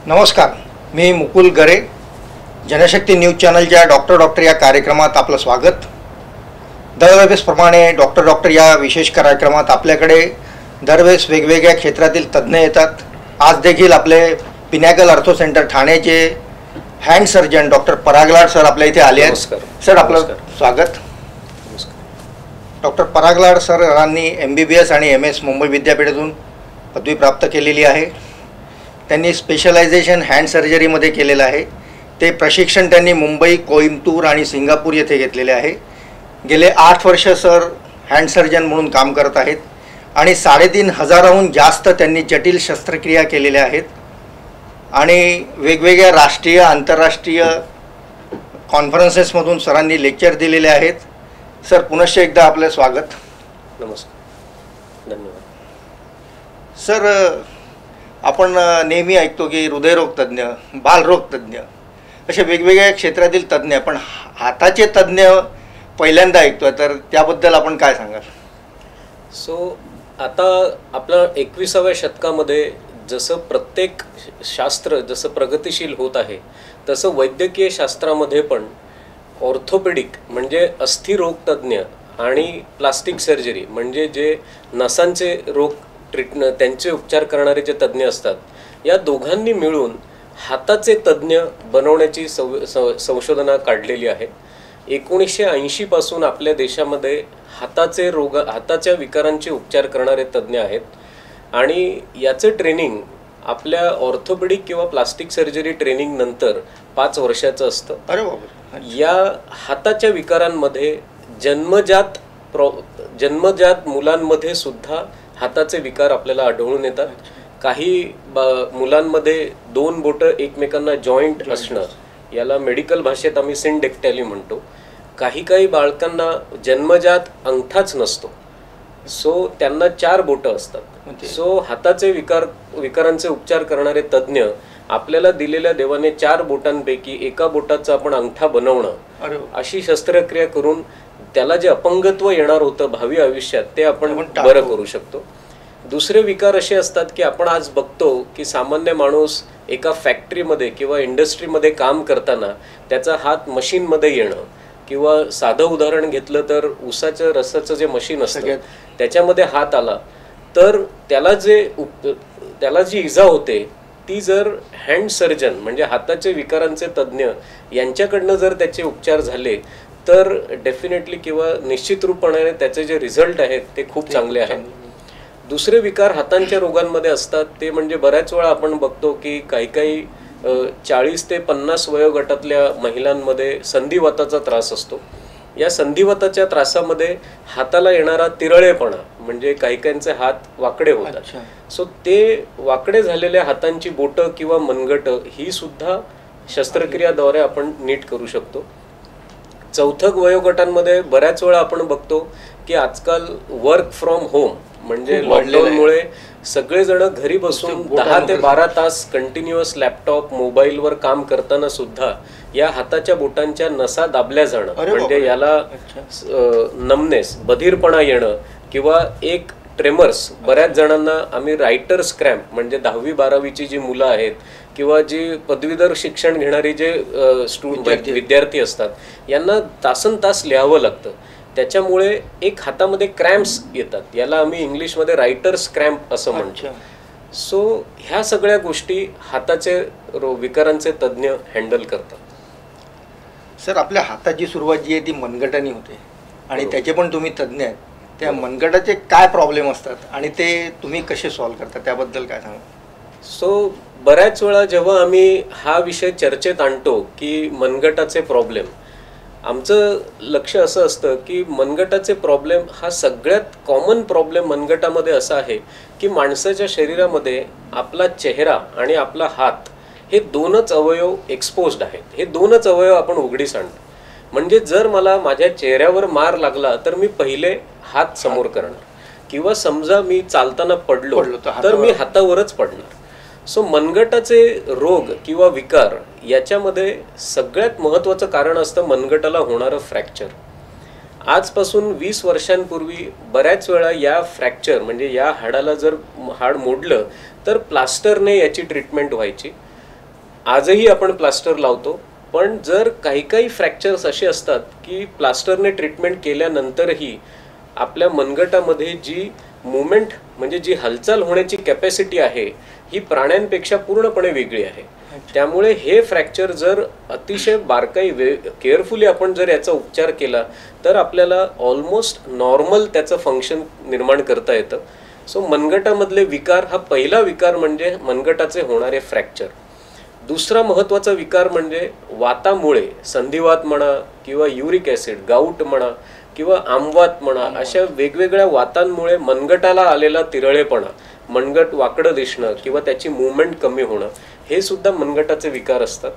नमस्कार, मी मुकुल गरे. जनशक्ती न्यूज चॅनलच्या डॉक्टर या कार्यक्रमात आपलं स्वागत. दरवेळेसप्रमाणे डॉक्टर या विशेष कार्यक्रमात आपल्याकडे दरवेळेस वेगवेगळ्या क्षेत्रातील तज्ज्ञ येतात. आज देखील आपले पिनॅकल ऑर्थो सेंटर ठाण्याचे हँड सर्जन डॉक्टर पराग लाड सर आपल्या इथे आले आहेत. सर आपलं स्वागत. डॉक्टर पराग लाड सरांनी MBBS आणि MS मुंबई विद्यापीठातून पदवी प्राप्त केलेली आहे. त्यांनी स्पेशलायझेशन हँड सर्जरीमध्ये केलेलं आहे. ते प्रशिक्षण त्यांनी मुंबई, कोइंबतूर आणि सिंगापूर येथे घेतलेले आहे. गेले 8 वर्ष सर हँड सर्जन म्हणून काम करत आहेत आणि 3,500हून जास्त त्यांनी जटिल शस्त्रक्रिया केलेल्या आहेत आणि वेगवेगळ्या राष्ट्रीय आंतरराष्ट्रीय कॉन्फरन्सेसमधून सरांनी लेक्चर दिलेले आहेत. सर पुनश्च एकदा आपलं स्वागत. नमस्कार, धन्यवाद. सर आपण नेहमी ऐकतो की हृदयरोग तज्ज्ञ, बालरोग तज्ज्ञ असे वेगवेगळ्या क्षेत्रातील तज्ज्ञ, पण हाताचे तज्ज्ञ पहिल्यांदा ऐकतोय, तर त्याबद्दल आपण काय सांगाल? आता आपल्या 21व्या शतकामध्ये जसं प्रत्येक शास्त्र जसं प्रगतिशील होत आहे तसं वैद्यकीय शास्त्रामध्ये पण ऑर्थोपेडिक म्हणजे अस्थिरोग तज्ज्ञ आणि प्लास्टिक सर्जरी म्हणजे जे नसांचे रोग त्यांचे उपचार करणारे जे तज्ज्ञ असतात, या दोघांनी मिळून हाताचे तज्ज्ञ बनवण्याची संशोधना काढलेली आहे. 1980 पासून आपल्या देशामध्ये हाताच्या विकारांचे उपचार करणारे तज्ज्ञ आहेत आणि याचं ट्रेनिंग आपल्या ऑर्थोपेडिक किंवा प्लास्टिक सर्जरी ट्रेनिंग नंतर 5 वर्षाचं असतं. अरे बाबा. या हाताच्या विकारांमध्ये जन्मजात मुलांमध्ये सुद्धा हाताचे विकार आपल्याला आढळून येतात. काही मुलांमध्ये 2 बोटं एकमेकांना जॉईंट असणं, याला मेडिकल भाषेत आम्ही सिंडेक्टॅली म्हणतो. काही बाळकांना जन्मजात अंगठाच नसतो, सो त्यांना 4 बोटं असतात. सो हाताचे विकारांचे उपचार करणारे तज्ज्ञ आपल्याला दिलेल्या देवाने 4 बोटांपैकी एका बोटाचा आपण अंगठा बनवणं, अशी शस्त्रक्रिया करून त्याला जे अपंगत्व येणार होतं भावी आयुष्यात ते आपण बरं करू शकतो. दुसरे विकार असे असतात की आपण आज बघतो की सामान्य माणूस एका फॅक्टरीमध्ये किंवा इंडस्ट्रीमध्ये काम करताना त्याचा हात मशीनमध्ये येणं, किंवा साधं उदाहरण घेतलं तर ऊसाच्या रसाचं जे मशीन असतं त्याच्यामध्ये हात आला तर त्याला जी इजा होते ती जर हँड सर्जन म्हणजे हाताचे विकारांचे तज्ज्ञ यांच्याकडनं जर त्याचे उपचार झाले तर डेफिनेटली किंवा निश्चित रूपपणे त्याचे जे रिझल्ट आहेत ते खूप चांगले आहेत. दुसरे विकार हातांच्या रोगांमध्ये असतात ते म्हणजे बऱ्याच वेळा आपण बघतो की काही 40 ते 50 वयोगटातल्या महिलांमध्ये संधिवाताचा त्रास असतो. या संधिवाताच्या त्रासामध्ये हाताला येणारा तिरळेपणा म्हणजे काहींचे हात वाकडे होतात. सो ते वाकडे झालेल्या हातांची बोटं किंवा मनगटं ही सुद्धा शस्त्रक्रियाद्वारे आपण नीट करू शकतो. चौथक वयोगटांमध्ये बऱ्याच वेळा आपण बघतो की आजकाल वर्क फ्रॉम होम म्हणजे लॉकडाऊनमुळे सगळेजण घरी बसून 10 ते 12 तास कंटिन्युअस लॅपटॉप मोबाईलवर काम करताना सुद्धा या हाताच्या बोटांच्या नसा दाबल्या जाणं म्हणजे याला नमनेस बधीरपणा येणं किंवा एक ट्रेमर्स. बऱ्याच जणांना आम्ही रायटर्स क्रॅम्प म्हणजे 10वी 12वीची जी मुलं आहेत किंवा जी पदवीधर शिक्षण घेणारी जे विद्यार्थी असतात यांना तासनतास लिहावं लागतं, त्याच्यामुळे एक हातामध्ये क्रॅम्प्स येतात, याला आम्ही इंग्लिशमध्ये रायटर्स क्रॅम्प असं म्हणतो. सो ह्या सगळ्या गोष्टी हाताचे विकारांचे तज्ज्ञ हँडल करतात. सर आपल्या हाताची सुरुवात जी आहे ती मनगटाने होते आणि त्याचे पण तुम्ही तज्ज्ञ आहेत. त्या मनगटाचे काय प्रॉब्लेम असतात आणि ते तुम्ही कसे सॉल्व्ह करता त्याबद्दल काय सांगा? सो बऱ्याच वेळा जेव्हा आम्ही हा विषय चर्चेत आणतो की मनगटाचे प्रॉब्लेम, आमचं लक्ष असं असतं की मनगटाचे प्रॉब्लेम हा सगळ्यात कॉमन प्रॉब्लेम मनगटामध्ये असा आहे की माणसाच्या शरीरामध्ये आपला चेहरा आणि आपला हात हे 2च अवयव एक्सपोज्ड आहेत. हे 2च अवयव आपण उघडीस आणतो. म्हणजे जर मला माझ्या चेहऱ्यावर मार लागला तर मी पहिले हात समोर करणार, किंवा समजा मी चालताना पडलो तर मी हातावरच पडणार. सो मनगटाचे रोग किंवा विकार याच्यामध्ये सगळ्यात महत्त्वाचं कारण असतं मनगटाला होणारं फ्रॅक्चर. आजपासून 20 वर्षांपूर्वी बऱ्याच वेळा या फ्रॅक्चर म्हणजे या हाडाला जर हाड मोडलं तर प्लास्टरने याची ट्रीटमेंट व्हायची. आजही आपण प्लास्टर लावतो, पण जर काही काही फ्रॅक्चर्स असे असतात की प्लास्टरने ट्रीटमेंट केल्यानंतरही आपल्या मनगटामध्ये जी मुवमेंट म्हणजे जी हालचाल होण्याची कॅपॅसिटी आहे ही प्राण्यांपेक्षा पूर्णपणे वेगळी आहे. त्यामुळे हे फ्रॅक्चर जर अतिशय बारकाई केअरफुली आपण जर याचा उपचार केला तर आपल्याला ऑलमोस्ट नॉर्मल त्याचं फंक्शन निर्माण करता येतं. सो मनगटामधले विकार हा पहिला विकार म्हणजे मनगटाचे होणारे फ्रॅक्चर. दुसरा महत्त्वाचा विकार म्हणजे वातामुळे, संधिवात म्हणा किंवा युरिक ॲसिड, गाऊट म्हणा किंवा आमवात म्हणा, अशा वेगवेगळ्या वातांमुळे मनगटाला आलेला तिरळेपणा, मनगट वाकडं दिसणं किंवा त्याची मूवमेंट कमी होणं, हे सुद्धा मनगटाचे विकार असतात.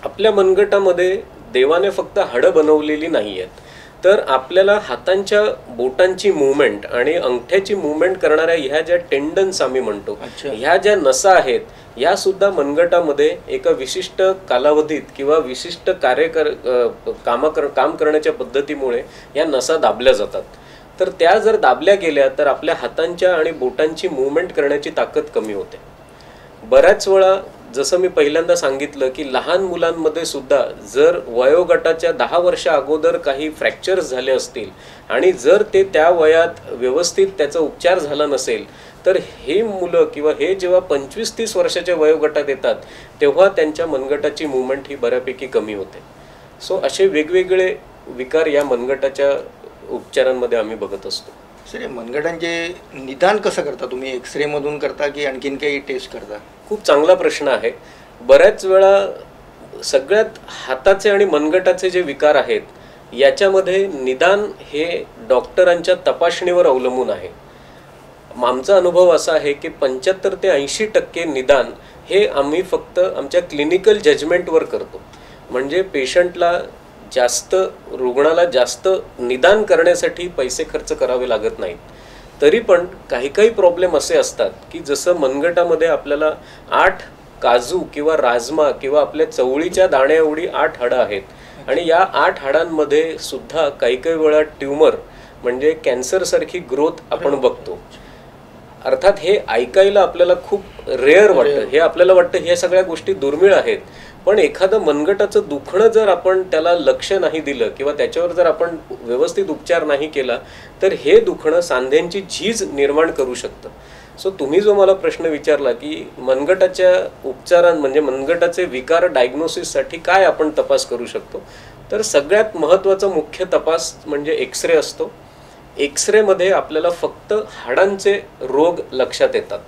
आपल्या मनगटामध्ये देवाने फक्त हाडं बनवलेली नाही आहेत, तर आपल्याला हातांच्या बोटांची मूवमेंट आणि अंगठ्याची मूवमेंट करणाऱ्या ह्या ज्या टेंडन्स आम्ही म्हणतो, ह्या ज्या नसा आहेत, या सुद्धा मनगटामध्ये एका विशिष्ट कालावधीत किंवा विशिष्ट काम करण्याच्या पद्धतीमुळे या नसा दाबल्या जातात. तर त्या जर दाबल्या गेल्या तर आपल्या हातांच्या आणि बोटांची मूवमेंट करण्याची ताकद कमी होते. बऱ्याच वेळा जसं मी पहिल्यांदा सांगितलं की लहान मुलांमध्ये सुद्धा जर वयोगटाच्या 10 वर्षा अगोदर काही फ्रॅक्चर्स झाले असतील आणि जर ते त्या वयात व्यवस्थित त्याचा उपचार झाला नसेल तर हे मुलं किंवा हे जेव्हा 25-30 वर्षाच्या वयोगटात येतात तेव्हा त्यांच्या मनगटाची मूवमेंट ही बऱ्यापैकी कमी होते. सो असे वेगवेगळे विकार या मनगटाच्या उपचारांमध्ये आम्ही बघत असतो. सर, मनगटांचे निदान कसं करता तुम्ही? एक्सरे मधून करता की आणखीन काही टेस्ट करता? खूप चांगला प्रश्न आहे. बऱ्याच वेळा सगळ्यात हाताचे आणि मनगटाचे जे विकार आहेत याच्यामध्ये निदान हे डॉक्टरांच्या तपासणीवर अवलंबून आहे. आमचा अनुभव असा आहे की 75 ते 80% निदान हे आम्ही फक्त आमच्या क्लिनिकल जजमेंटवर करतो. म्हणजे पेशंटला रुग्णाला जास्त निदान करण्यासाठी पैसे खर्च करावे लागत नाहीत. तरी पण काही काही प्रॉब्लेम असे असतात की जसं मनगटामध्ये आपल्याला 8 काजू किंवा राजमा किंवा आपल्या चवळीच्या दाण्या एवढी 8 हाडं आहेत आणि या 8 हाडांमध्ये सुद्धा काही काही वेळा ट्यूमर म्हणजे कॅन्सरसारखी ग्रोथ आपण बघतो. अर्थात हे ऐकायला आपल्याला खूप रेअर वाटतं, हे आपल्याला वाटतं ह्या सगळ्या गोष्टी दुर्मिळ आहेत, पण एखादं मनगटाचं दुखणं जर आपण त्याला लक्ष नाही दिलं किंवा त्याच्यावर जर आपण व्यवस्थित उपचार नाही केला तर हे दुखणं सांध्यांची झीज निर्माण करू शकतं. सो तुम्ही जो मला प्रश्न विचारला की मनगटाच्या म्हणजे मनगटाचे विकार डायग्नोसिससाठी काय आपण तपास करू शकतो, तर सगळ्यात महत्त्वाचा मुख्य तपास म्हणजे एक्सरे असतो. एक्सरेमध्ये आपल्याला फक्त हाडांचे रोग लक्षात येतात.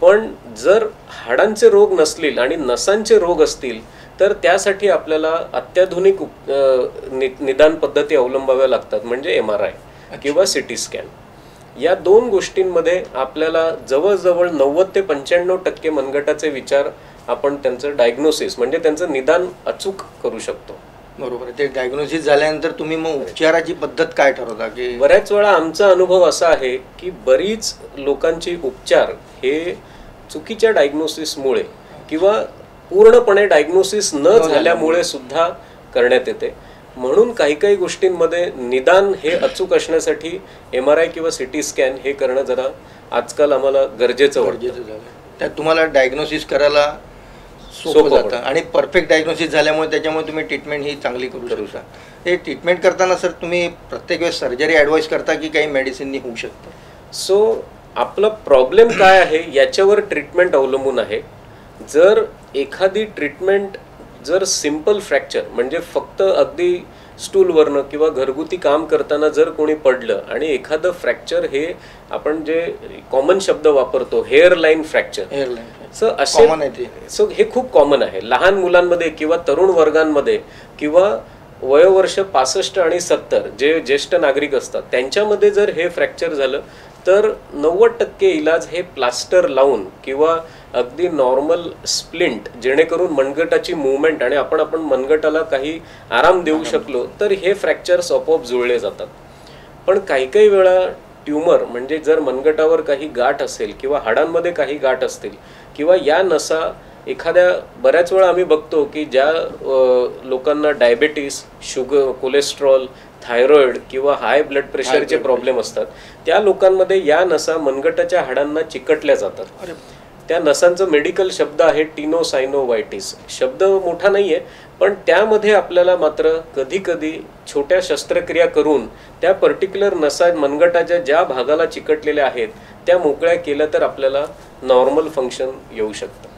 पण जर हाडांचे रोग नसतील आणि नसांचे रोग असतील तर त्यासाठी आपल्याला अत्याधुनिक निदान पद्धती अवलंबाव्या लागतात, म्हणजे MRI किंवा CT स्कॅन. या 2 गोष्टींमध्ये आपल्याला जवळजवळ 90 ते 95% मनगटाचे विचार आपण त्यांचं डायग्नोसिस म्हणजे त्यांचं निदान अचूक करू शकतो. बरोबर. ते डायग्नोसिस झाल्यानंतर तुम्ही मग उपचाराची पद्धत काय ठरवता? की बऱ्याच वेळा आमचा अनुभव असा आहे की बरीच लोकांची उपचार हे चुकीच्या डायग्नोसिसमुळे किंवा पूर्णपणे डायग्नोसिस न झाल्यामुळे सुद्धा करण्यात येते. म्हणून काही काही गोष्टींमध्ये निदान हे अचूक असण्यासाठी MRI किंवा CT स्कॅन हे करणं जरा आजकाल आम्हाला गरजेचं वाटतं. त्यात तुम्हाला डायग्नोसिस करायला सोपं जातं आणि परफेक्ट डायग्नोसिस झाल्यामुळे त्याच्यामुळे तुम्ही ट्रीटमेंट ही चांगली करू शकता. हे ट्रीटमेंट करताना सर तुम्ही प्रत्येक वेळेस सर्जरी ॲडवाईस करता की काही मेडिसिननी होऊ शकतं? सो आपला प्रॉब्लेम काय आहे याच्यावर ट्रीटमेंट अवलंबून आहे. जर एखादी ट्रीटमेंट जर सिंपल फ्रॅक्चर म्हणजे फक्त अगदी स्टूलवरनं किंवा घरगुती काम करताना जर कोणी पडलं आणि एखादं फ्रॅक्चर हे आपण जे कॉमन शब्द वापरतो हेअर लाईन फ्रॅक्चर, सो हे खूप कॉमन आहे लहान मुलांमध्ये किंवा तरुण वर्गांमध्ये किंवा वयोवर्ष 65 आणि 70 जे ज्येष्ठ नागरिक असतात त्यांच्यामध्ये जर हे फ्रॅक्चर झालं तर 90% इलाज हे प्लास्टर लावून किंवा अगदी नॉर्मल स्प्लिंट जेणेकरून मनगटाची मूवमेंट आणि आपण मनगटाला काही आराम देऊ शकलो तर हे फ्रॅक्चर्स आपोआप जुळले जातात. पण काही काही वेळा ट्यूमर म्हणजे जर मनगटावर काही गाठ असेल किंवा हाडांमध्ये काही गाठ असतील किंवा या नसा एखाद्या बऱ्याच वेळा आम्ही बघतो की ज्या लोकांना डायबेटीस, शुगर, कोलेस्ट्रॉल, थायरॉइड किंवा हाय ब्लड प्रेशरचे प्रॉब्लेम असतात त्या लोकांमध्ये या नसा मनगटाच्या हाडांना चिकटल्या जातात. त्या नसांचं मेडिकल शब्द आहे टिनोसायनोवायटिस. शब्द मोठा नाहीये, पण त्यामध्ये आपल्याला मात्र कधी कधी छोट्या शस्त्रक्रिया करून त्या पर्टिक्युलर नसा मनगटाच्या ज्या भागाला चिकटलेल्या आहेत त्या मोकळ्या केल्या तर आपल्याला नॉर्मल फंक्शन येऊ शकतं.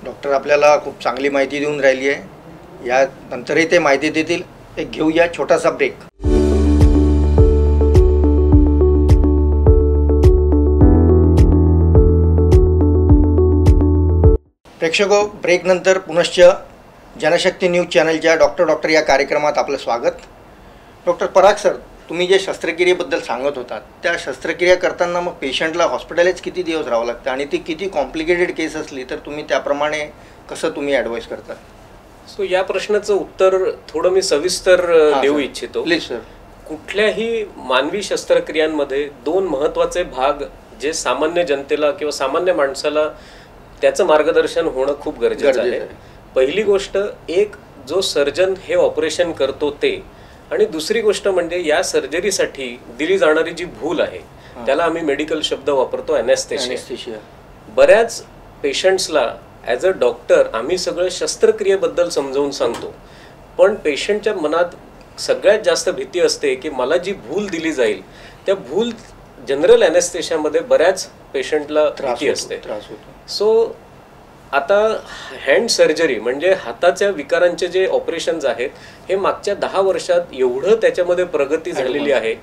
डॉक्टर आपल्याला खूप चांगली माहिती देऊन राहिली आहे. या नंतरही ते माहिती देतील. एक घेऊया छोटासा ब्रेक. प्रेक्षको, ब्रेक नंतर पुनश्च जनशक्ती न्यूज चॅनलच्या डॉक्टर या कार्यक्रमात आपलं स्वागत. डॉक्टर पराग सर, तुम्ही जे शस्त्रक्रियेबद्दल सांगत होतात त्या शस्त्रक्रिया करताना मग पेशंटला हॉस्पिटलाइज किती दिवस राहावं लागतं आणि ती किती कॉम्प्लिकेटेड केस असली तर तुम्ही त्याप्रमाणे कसं तुम्ही ॲडवाईस करता? सो या प्रश्नाचं उत्तर थोडं मी सविस्तर देऊ इच्छितो. Please sir. कुठल्याही मानवी शस्त्रक्रियांमध्ये दोन महत्त्वाचे भाग जे सामान्य जनतेला किंवा सामान्य माणसाला त्याचं मार्गदर्शन होणं खूप गरजेचं आहे. पहिली गोष्ट, एक जो सर्जन हे ऑपरेशन करतो ते, आणि दुसरी गोष्ट म्हणजे या सर्जरीसाठी दिली जाणारी जी भूल आहे त्याला आम्ही मेडिकल शब्द वापरतो ॲनेस्थेशिया. बऱ्याच पेशंट्सला ॲज अ डॉक्टर आम्ही सगळं शस्त्रक्रियेबद्दल समजावून सांगतो, पण पेशंटच्या मनात सगळ्यात जास्त भीती असते की मला जी भूल दिली जाईल त्या भूल जनरल ॲनेस्थेशियामध्ये बऱ्याच पेशंटला भीती असते. सो आता हँड सर्जरी म्हणजे हाताच्या विकारांचे जे ऑपरेशन्स आहेत हे मागच्या 10 वर्षात एवढं त्याच्यामध्ये प्रगती झालेली आहे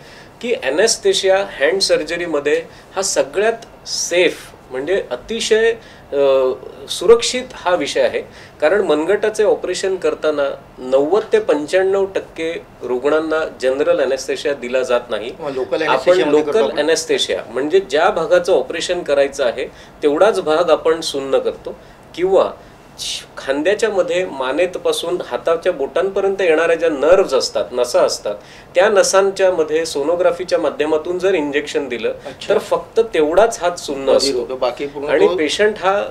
की ॲनेस्थेशिया हँड सर्जरीमध्ये हा सगळ्यात सेफ म्हणजे अतिशय सुरक्षित हा विषय आहे. कारण मनगटाचे ऑपरेशन करताना 90 ते 95% रुग्णांना जनरल ॲनेस्थेशिया दिला जात नाही. आपण लोकल ॲनेस्थेशिया म्हणजे ज्या भागाचं ऑपरेशन करायचं आहे तेवढाच भाग आपण सुन्न करतो, किंवा खांद्याच्या मध्ये मानेतपासून हाताच्या बोटांपर्यंत येणाऱ्या ज्या नर्व्स असतात, नसा असतात, त्या नसांच्या मध्ये सोनोग्राफीच्या माध्यमातून जर इंजेक्शन दिलं तर फक्त तेवढाच हात सुन्न असतो. आणि पेशंट हा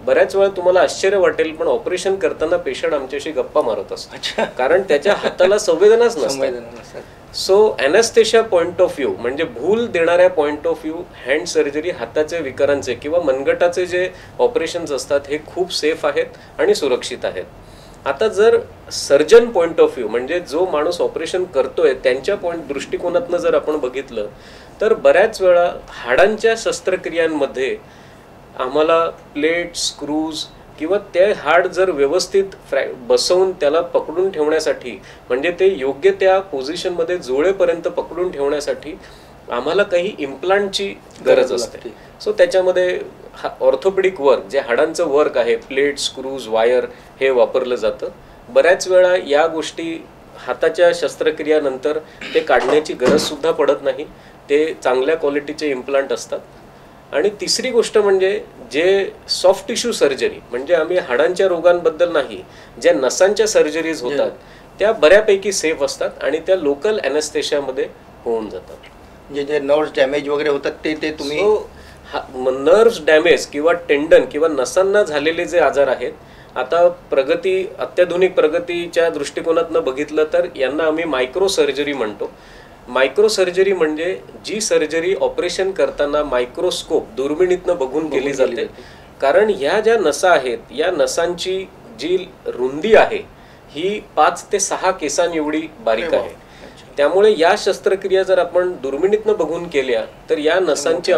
बऱ्याच वेळा तुम्हाला आश्चर्य वाटेल पण ऑपरेशन करताना पेशंट आमच्याशी गप्पा मारत असतो कारण त्याच्या हाताला संवेदनाच नसतात. So anaesthesia point of view म्हणजे भूल देणाऱ्या point of view hand surgery हाताचे विकारांचे किंवा मनगटाचे जे ऑपरेशन्स असतात हे खूप सेफ आहेत आणि सुरक्षित आहेत. आता जर सर्जन पॉइंट ऑफ व्ह्यू म्हणजे जो माणूस ऑपरेशन करतोय त्यांच्या दृष्टिकोनातनं जर आपण बघितलं तर बऱ्याच वेळा हाडांच्या शस्त्रक्रियांमध्ये आम्हाला प्लेट, स्क्रूज किंवा ते हाड जर व्यवस्थित बसवून त्याला पकडून ठेवण्यासाठी म्हणजे ते योग्य त्या पोझिशनमध्ये जोळेपर्यंत पकडून ठेवण्यासाठी आम्हाला काही इम्प्लांटची गरज असते. सो त्याच्यामध्ये ऑर्थोपेडिक वर्क जे हाडांचं वर्क आहे, प्लेट, स्क्रूज, वायर हे वापरलं जातं. बऱ्याच वेळा या गोष्टी हाताच्या शस्त्रक्रियानंतर ते काढण्याची गरजसुद्धा पडत नाही, ते चांगल्या क्वालिटीचे इम्प्लांट असतात. आणि तिसरी गोष्ट म्हणजे जे सॉफ्ट टिश्यू सर्जरी म्हणजे आम्ही हाडांच्या रोगांबद्दल नाही, ज्या नसांच्या सर्जरीज होतात त्या बऱ्यापैकी सेफ असतात आणि त्या लोकल ॲनेस्थेशियामध्ये होऊन जातात. म्हणजे जे नर्व्स डॅमेज वगैरे होतात ते तुम्ही नर्व्स डॅमेज किंवा टेंडन किंवा नसांना झालेले जे आजार आहेत, आता अत्याधुनिक प्रगतीच्या दृष्टिकोनातनं बघितलं तर यांना आम्ही मायक्रो सर्जरी म्हणतो. मायक्रो सर्जरी म्हणजे जी सर्जरी ऑपरेशन करताना मायक्रोस्कोप दुर्बिणीतनं बघून केली जाते. कारण ह्या ज्या नसा आहेत या नसांची जी रुंदी आहे ही 5 ते 6 केसां एवढी बारीक आहे. त्यामुळे या शस्त्रक्रिया जर आपण दुर्बिणीतनं बघून केल्या तर या नसांची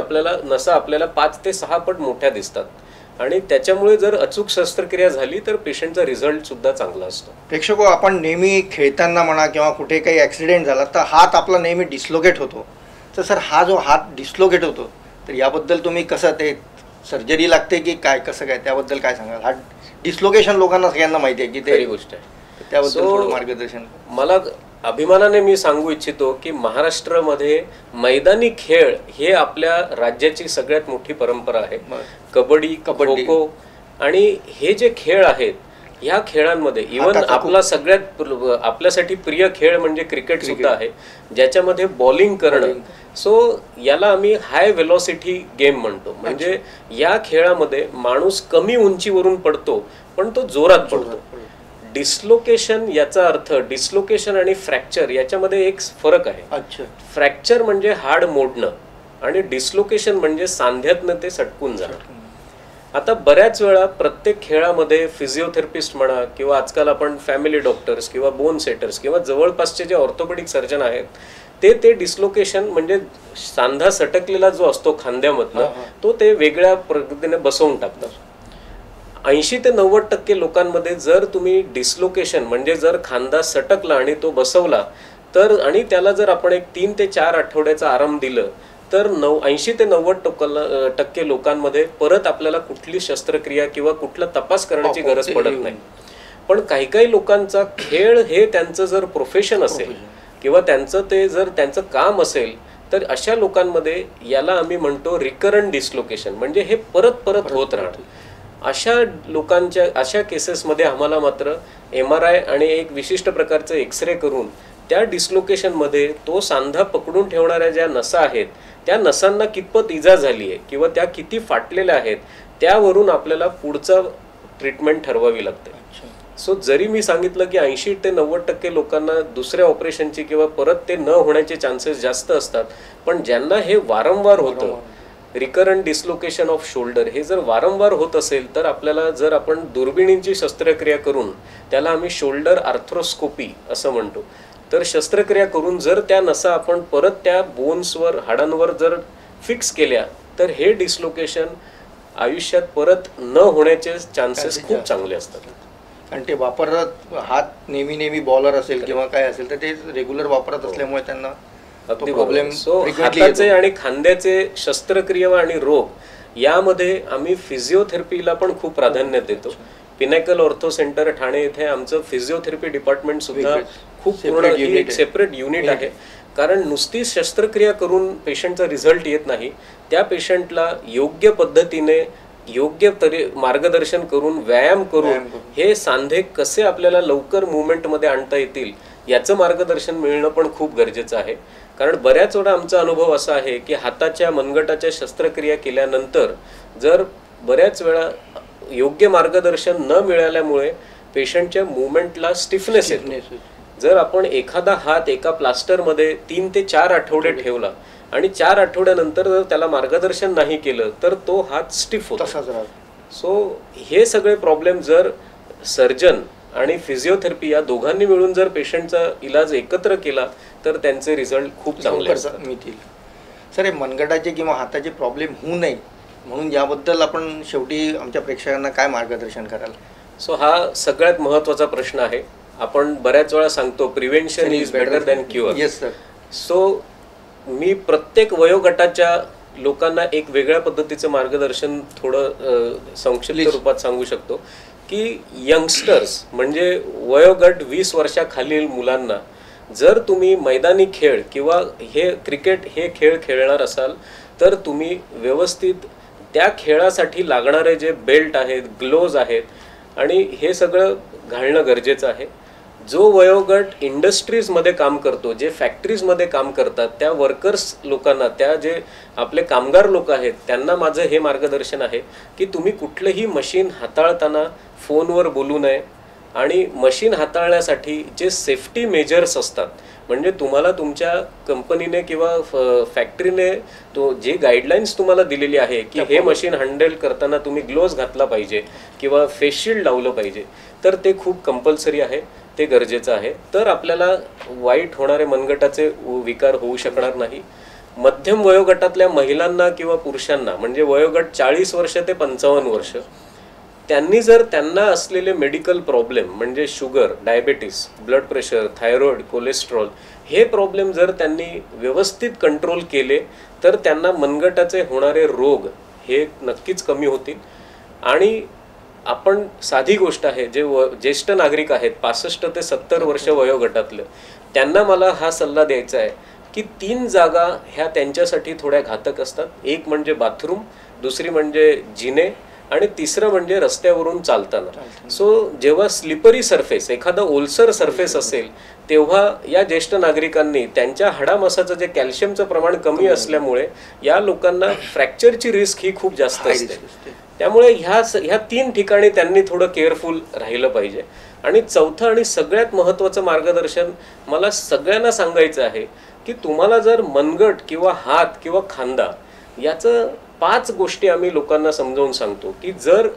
नसा आपल्याला 5 ते 6 पट मोठ्या दिसतात आणि त्याच्यामुळे जर अचूक शस्त्रक्रिया झाली तर पेशंटचा रिझल्ट सुद्धा चांगला असतो. प्रेक्षको, आपण नेहमी खेळताना म्हणा किंवा कुठे काही ॲक्सिडेंट झाला तर हात आपला नेहमी डिस्लोकेट होतो. तर सर हा जो हात डिस्लोकेट होतो तर याबद्दल तुम्ही कसं ते सर्जरी लागते की काय, कसं काय, त्याबद्दल काय सांगाल? हा डिस्लोकेशन लोकांना सगळ्यांना माहिती आहे की ते गोष्ट आहे, त्याबद्दल थोडं मार्गदर्शन. मला अभिमानाने मी सांगू इच्छितो की महाराष्ट्रामध्ये मैदानी खेळ हे आपल्या राज्याची सगळ्यात मोठी परंपरा आहे. कबड्डी, खो-खो आणि हे जे खेळ आहेत ह्या खेळांमध्ये इव्हन आपला सगळ्यात आपल्यासाठी प्रिय खेळ म्हणजे क्रिकेट सुद्धा आहे, ज्याच्यामध्ये बॉलिंग करणं. सो याला आम्ही हाय वेलॉसिटी गेम म्हणतो. म्हणजे या खेळामध्ये माणूस कमी उंचीवरून पडतो पण तो जोरात पडतो. डिस्लोकेशन याचा अर्थ डिस्लोकेशन आणि फ्रॅक्चर याच्यामध्ये एक फरक आहे. फ्रॅक्चर म्हणजे हाड मोडणं आणि डिस्लोकेशन म्हणजे सांध्यातनं ते सटकून जाणं. आता बऱ्याच वेळा प्रत्येक खेळामध्ये फिजिओथेरपिस्ट म्हणा किंवा आजकाल आपण फॅमिली डॉक्टर्स किंवा बोन सेटर्स किंवा जवळपासचे जे ऑर्थोपेडिक सर्जन आहेत ते डिस्लोकेशन म्हणजे सांधा सटकलेला जो असतो खांद्यामधनं तो ते वेगळ्या पद्धतीने बसवून टाकतात। 80 ते 90% लोकांमध्ये जर तुम्ही डिस्लोकेशन म्हणजे जर खांदा सटकला आणि तो बसवला तर आणि त्याला जर आपण एक 3 ते 4 आठवड्याचा आराम दिलं तर 80 ते 90% लोकांमध्ये परत आपल्याला कुठली शस्त्रक्रिया किंवा कुठला तपास करण्याची गरज पडत नाही। पण काही काही लोकांचा खेळ हे त्यांचं जर प्रोफेशन असेल किंवा त्यांचं ते जर त्यांचं काम असेल तर अशा लोकांमध्ये याला आम्ही म्हणतो रिकरंट डिस्लोकेशन म्हणजे हे परत परत होत राहतं। अशा लोकांच्या अशा केसेसमध्ये आम्हाला मात्र MRI आणि एक विशिष्ट प्रकारचं एक्सरे करून त्या डिस्लोकेशनमध्ये तो सांधा पकडून ठेवणाऱ्या ज्या नसा आहेत त्या नसांना कितपत इजा झाली आहे किंवा त्या किती फाटलेल्या आहेत त्यावरून आपल्याला पुढचा ट्रीटमेंट ठरवावी लागते। सो जरी मी सांगितलं की 80 ते 90% लोकांना दुसऱ्या ऑपरेशनची किंवा परत ते न होण्याचे चान्सेस जास्त असतात, पण ज्यांना हे वारंवार होतं रिकरंट डिस्लोकेशन ऑफ शोल्डर हे जर वारंवार होत असेल तर आपल्याला जर आपण दुर्बिणींची शस्त्रक्रिया करून त्याला आम्ही शोल्डर आर्थ्रोस्कोपी असं म्हणतो तर शस्त्रक्रिया करून जर त्या नसा आपण परत त्या बोन्सवर हाडांवर जर फिक्स केल्या तर हे डिस्लोकेशन आयुष्यात परत न होण्याचे चान्सेस खूप चांगले असतात। कारण ते वापरत हात नेहमी बॉलर असेल किंवा काय असेल तर ते रेग्युलर वापरत असल्यामुळे त्यांना अगदी प्रॉब्लेम। सो हाताचे आणि खांद्याचे शस्त्रक्रिया आणि रोग यामध्ये आम्ही फिजिओथेरपीला पण खूप प्राधान्य देतो। पिनॅकल ऑर्थो सेंटर ठाणे येथे आमचं फिजिओथेरपी डिपार्टमेंट सुद्धा खूप पूर्ण एक सेपरेट युनिट आहे, कारण नुसती शस्त्रक्रिया करून पेशंटचा रिझल्ट येत नाही, त्या पेशंटला योग्य पद्धतीने योग्य मार्गदर्शन करून व्यायाम करून हे सांधे कसे आपल्याला लवकर मुवमेंटमध्ये आणता येतील याचं मार्गदर्शन मिळणं पण खूप गरजेचं आहे। कारण बऱ्याच वेळा आमचा अनुभव असा आहे की हाताच्या मनगटाच्या शस्त्रक्रिया केल्यानंतर जर बऱ्याच वेळा योग्य मार्गदर्शन न मिळाल्यामुळे पेशंटच्या मुवमेंटला स्टिफनेस येतो। जर आपण एखादा हात एका प्लास्टरमध्ये 3 ते 4 आठवडे ठेवला आणि 4 आठवड्यानंतर जर त्याला मार्गदर्शन नाही केलं तर तो हात स्टिफ होतो। सो हे सगळे प्रॉब्लेम जर सर्जन आणि फिजिओथेरपी या दोघांनी मिळून जर पेशंटचा इलाज एकत्र केला तर त्यांचे रिझल्ट खूप चांगले मिळतील। सर हे मनगटाचे किंवा हाताचे प्रॉब्लेम होऊ नये म्हणून याबद्दल आपण शेवटी आमच्या प्रेक्षकांना काय मार्गदर्शन कराल? सो हा सगळ्यात महत्त्वाचा प्रश्न आहे। आपण बऱ्याच वेळा सांगतो prevention is better than cure. Yes sir. So मी प्रत्येक वयोगटाच्या लोकांना एक वेगळ्या पद्धतीचं मार्गदर्शन थोडं संक्षिप्त रूपात सांगू शकतो की यंगस्टर्स म्हणजे वयोगट 20 वर्षाखालील मुलांना जर तुम्ही मैदानी खेळ किंवा हे क्रिकेट हे खेळ खेळणार असाल तर तुम्ही व्यवस्थित त्या खेळासाठी लागणारे जे बेल्ट आहेत ग्लोव्ज आहेत आणि हे सगळं घालणं गरजेचं आहे। जो वयोगट इंडस्ट्रीजमध्ये काम करतो जे फॅक्टरीजमध्ये काम करतात त्या वर्कर्स लोकांना त्या जे आपले कामगार लोक आहेत त्यांना माझं हे मार्गदर्शन आहे की तुम्ही कुठलंही मशीन हाताळताना फोनवर बोलू नये आणि मशीन हाताळण्यासाठी जे सेफ्टी मेजर्स असतात म्हणजे तुम्हाला तुमच्या कंपनीने किंवा फॅक्टरीने तो जे गाईडलाईन्स तुम्हाला दिलेली आहे की हे मशीन हँडल करताना तुम्ही ग्लोव्ज घातला पाहिजे किंवा फेस शिल्ड लावलं पाहिजे तर ते खूप कंपल्सरी आहे, ते गरजेचं आहे। तर आपल्याला वाईट होणारे मनगटाचे विकार होऊ शकणार नाही। मध्यम वयोगटातल्या महिलांना किंवा पुरुषांना म्हणजे वयोगट 40 वर्ष ते 55 वर्ष त्यांनी जर त्यांना असलेले मेडिकल प्रॉब्लेम म्हणजे sugar, diabetes, blood pressure, thyroid, cholesterol हे प्रॉब्लेम जर त्यांनी व्यवस्थित कंट्रोल केले तर त्यांना मनगटाचे होणारे रोग हे नक्कीच कमी होतील। आणि आपण साधी गोष्ट आहे जे ज्येष्ठ नागरिक आहेत 65 ते 70 वर्ष वयोगटातले त्यांना मला हा सल्ला द्यायचा आहे की 3 जागा ह्या त्यांच्यासाठी थोड्या घातक असतात। एक म्हणजे बाथरूम, दुसरी म्हणजे जिने आणि तिसरं म्हणजे रस्त्यावरून चालताना। सो जेव्हा स्लिपरी सरफेस एखादा ओलसर सरफेस असेल तेव्हा या ज्येष्ठ नागरिकांनी त्यांच्या हाडामासाचं जे कॅल्शियमचं प्रमाण कमी असल्यामुळे या लोकांना फ्रॅक्चरची रिस्क ही खूप जास्त असते। त्यामुळे ह्या 3 ठिकाणी त्यांनी थोडं केअरफुल राहिलं पाहिजे। आणि चौथं आणि सगळ्यात महत्त्वाचं मार्गदर्शन मला सगळ्यांना सांगायचं आहे की तुम्हाला जर मनगट किंवा हात किंवा खांदा याचं 5 गोष्टी आम्ही लोकांना समजावून सांगतो की जर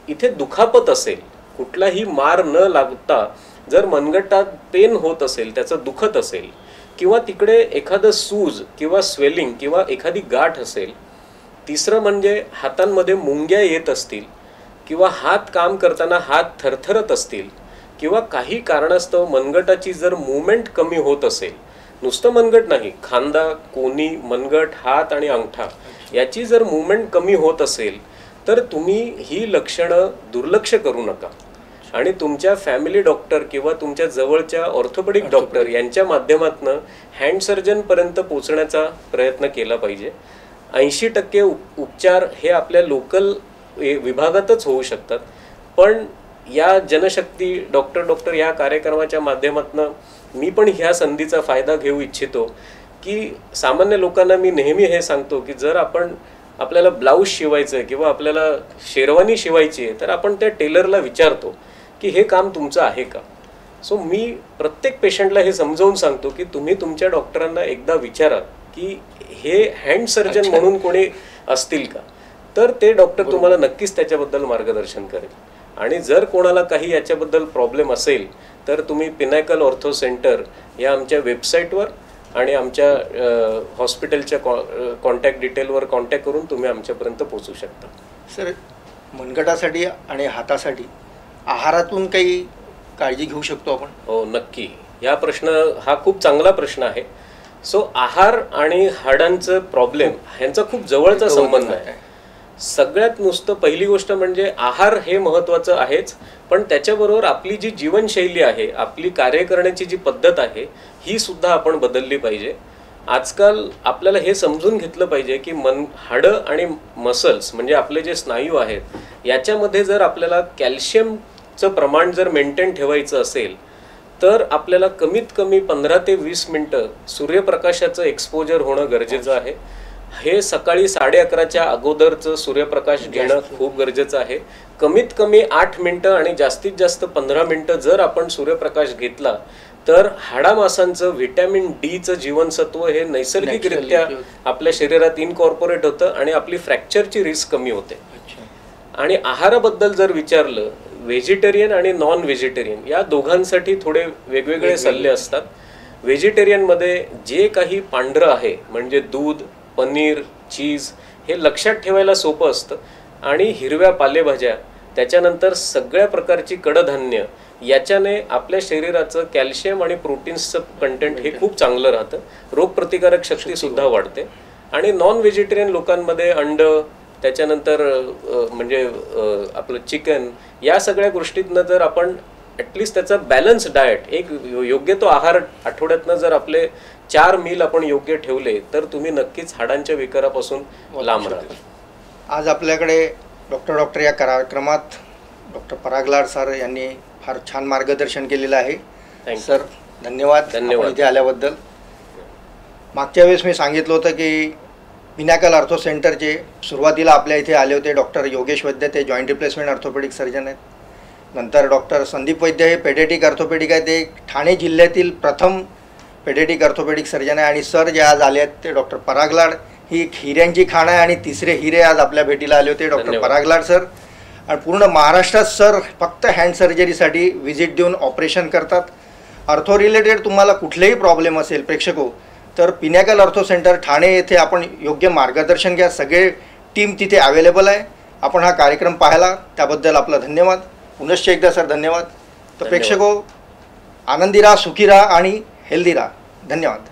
इथे दुखापत असेल, कुठलाही मार न लागता जर मनगटात पेन होत असेल, त्याचं दुखत असेल, किंवा तिकडे एखादं सूज किंवा स्वेलिंग किंवा एखादी गाठ असेल, तिसरं म्हणजे हातांमध्ये मुंग्या येत असतील किंवा हात काम करताना हात थरथरत असतील किंवा काही कारणास्तव मनगटाची जर मूवमेंट कमी होत असेल, नुसतं मनगट नाही, खांदा, कोनी, मनगट, हात आणि अंगठा याची जर मूवमेंट कमी होत असेल तर तुम्ही ही लक्षणं दुर्लक्ष करू नका आणि तुमच्या फॅमिली डॉक्टर किंवा तुमच्या जवळच्या ऑर्थोपेडिक डॉक्टर यांच्या माध्यमातून हँड सर्जनपर्यंत पोहोचण्याचा प्रयत्न केला पाहिजे. 80% उपचार हे आपल्या लोकल विभागातच होऊ शकतात. पण या जनशक्ती डॉक्टर या कार्यक्रमाच्या माध्यमातून मी पण ह्या संधीचा फायदा घेऊ इच्छितो की सामान्य लोकांना मी नेहमी हे सांगतो की जर आपल्याला ब्लाऊज शिवायचं आहे किंवा आपल्याला शेरवानी शिवायची आहे तर आपण त्या टेलरला विचारतो की हे काम तुमचं आहे का. सो मी प्रत्येक पेशंटला हे समजावून सांगतो की तुम्ही तुमच्या डॉक्टरांना एकदा विचारा की हे हँड सर्जन म्हणून कोणी असतील का, तर ते डॉक्टर तुम्हाला नक्कीच त्याच्याबद्दल मार्गदर्शन करेल. आणि जर कोणाला काही याच्याबद्दल प्रॉब्लेम असेल तर तुम्ही पिनॅकल ऑर्थो सेंटर या आमच्या वेबसाईटवर आणि आमच्या हॉस्पिटलच्या कॉन्टॅक्ट डिटेलवर कॉन्टॅक्ट करून तुम्ही आमच्यापर्यंत पोहोचू शकता. सर, मनगटासाठी आणि हातासाठी आहारातून काही काळजी घेऊ शकतो आपण? हो, नक्की. हा खूप चांगला प्रश्न आहे. सो आहार आणि हाडांचं प्रॉब्लेम ह्यांचा खूप जवळचा संबंध आहे. सगळ्यात नुसतं पहिली गोष्ट म्हणजे आहार हे महत्त्वाचं आहेच, पण त्याच्याबरोबर आपली जी जीवनशैली आहे, आपली कार्य करण्याची जी पद्धत आहे ही सुद्धा आपण बदलली पाहिजे. आजकाल आपल्याला हे समजून घेतलं पाहिजे की हाडं आणि मसल्स म्हणजे आपले जे स्नायू आहेत याच्यामध्ये जर आपल्याला कॅल्शियमचं प्रमाण जर मेंटेन ठेवायचं असेल तर आपल्याला कमीत कमी 15 ते 20 मिनटं सूर्यप्रकाशाचं एक्सपोजर होणं गरजेचं आहे. हे सकाळी 11:30च्या अगोदरचं सूर्यप्रकाश घेणं खूप गरजेचं आहे. कमीत कमी 8 मिनटं आणि जास्तीत जास्त 15 मिनटं जर आपण सूर्यप्रकाश घेतला तर हाडामासांचं व्हिटॅमिन डीचं जीवनसत्व हे नैसर्गिकरित्या आपल्या शरीरात इनकॉर्पोरेट होतं आणि आपली फ्रॅक्चरची रिस्क कमी होते. आणि आहाराबद्दल जर विचारलं, व्हेजिटेरियन आणि नॉन व्हेजिटेरियन या दोघांसाठी थोडे वेगवेगळे सल्ले असतात. व्हेजिटेरियनमध्ये जे काही पांढरं आहे म्हणजे दूध, पनीर, चीज हे लक्षात ठेवायला सोपं असतं आणि हिरव्या पालेभाज्या, त्याच्यानंतर सगळ्या प्रकारची कडधान्य याच्याने आपल्या शरीराचं कॅल्शियम आणि प्रोटीन्सचं कंटेंट हे खूप चांगलं राहतं. रोगप्रतिकारक शक्ती सुद्धा वाढते. आणि नॉन व्हेजिटेरियन लोकांमध्ये अंड, त्याच्यानंतर म्हणजे आपलं चिकन या सगळ्या गोष्टीतनं जर आपण ॲटलिस्ट त्याचा बॅलन्स डाएट, एक योग्य तो आहार आठवड्यातनं जर आपले 4 मील आपण योग्य ठेवले तर तुम्ही नक्कीच हाडांच्या विकारापासून लांब राहाल. आज आपल्याकडे डॉक्टर या कार्यक्रमात डॉक्टर पराग लाड सर यांनी फार छान मार्गदर्शन केलेलं आहे. सर, धन्यवाद इथे आल्याबद्दल. मागच्या वेळेस मी सांगितलं होतं की पिनॅकल ऑर्थो सेंटरचे सुरुवातीला आपल्या इथे आले होते डॉक्टर योगेश वैद्य, ते जॉईंट रिप्लेसमेंट ऑर्थोपेडिक सर्जन आहेत. नंतर डॉक्टर संदीप वैद्य हे पेडियाट्रिक ऑर्थोपेडिक आहे, ते ठाणे जिल्ह्यातील प्रथम पेडियाट्रिक ऑर्थोपेडिक सर्जन आहे. आणि सर जे आज आले आहेत ते डॉक्टर पराग लाड, ही एक हिऱ्यांची खाण आहे आणि तिसरे हिरे आज आपल्या भेटीला आले होते डॉक्टर पराग लाड सर. आणि पूर्ण महाराष्ट्रात सर फक्त हँड सर्जरीसाठी व्हिजिट देऊन ऑपरेशन करतात. ऑर्थो रिलेटेड तुम्हाला कुठलेही प्रॉब्लेम असेल प्रेक्षको, तर पिनॅकल ऑर्थो सेंटर ठाणे येथे आपण योग्य मार्गदर्शन घ्या. सगळे टीम तिथे अवेलेबल आहे. आपण हा कार्यक्रम पाहिला त्याबद्दल आपला धन्यवाद. पुनश्च एकदा सर धन्यवाद. तर प्रेक्षको, आनंदी राहा, सुखी राहा आणि हेल्दी राहा. धन्यवाद.